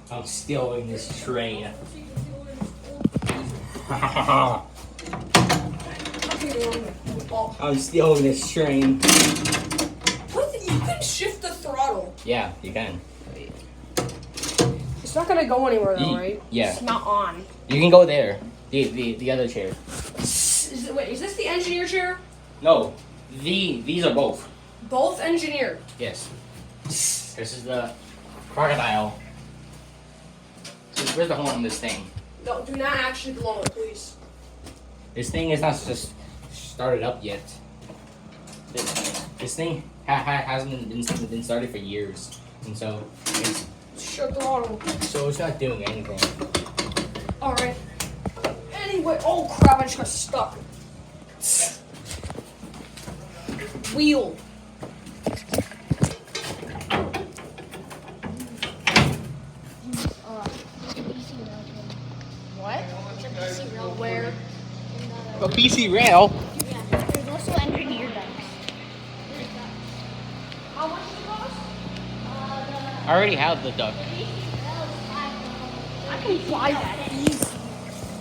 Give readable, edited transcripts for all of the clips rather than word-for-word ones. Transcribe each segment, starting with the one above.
I'm stealing this train. I'm stealing this train. What? You can shift the throttle. Yeah, you can. It's not gonna go anywhere though, right? Yeah. It's not on. You can go there. The other chair. Wait, is this the engineer chair? No. These are both. Both engineered. Yes. This is the crocodile. Where's the horn on this thing? No, do not actually blow it, please. This thing is not just started up yet. This thing hasn't been started for years, and so it's Throttle. not doing anything. All right. Anyway, oh crap! I just got stuck. Wheel. What? Where? A BC rail. Yeah, there's also engineer ducks. How much does it cost? I already have the duck. I can buy that easy.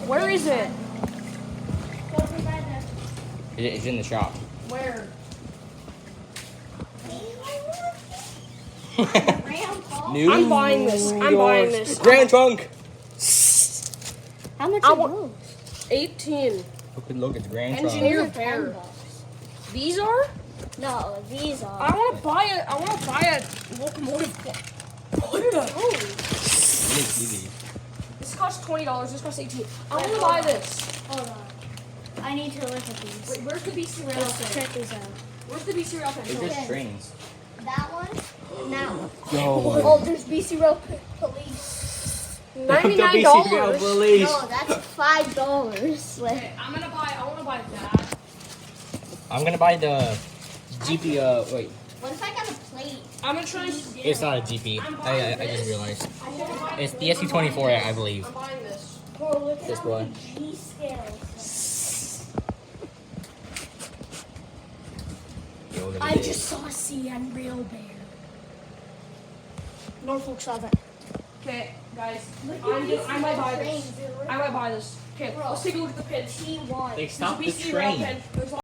Where is it? It's in the shop. Where? New I'm buying this. I'm buying this. Grand Trunk. How much I are want- those? 18. Look, it's Grand Trunk. Engineer Those are pair. $10. These are? No, these I are. want to buy it. I want to buy a locomotive. Look at that. This costs $20. This costs 18. I want to buy this. Hold on. I need to look at these. Wait, where's the BC rail Let's pen? check these out. Where's the BC rail pen? They're Show just me. trains. That one and that one. Yo. Oh, there's BC Row Police. $99. No, that's $5. Like, Okay, I want to buy that. I'm gonna buy the GP. Wait, what if I got a plate? I'm gonna try. it's not a GP. I just realized. It's the SC24, I believe. I'm buying this. Bro, look at This how one. many G scales. Yo, look at I this. just saw a CN real bear. Norfolk Southern. Okay, guys. Look I at these might buy trains, this. dude. I might buy this. Okay, Bro. let's take a look at the pins. T1. They stopped the There's a BC rail train. pen. There's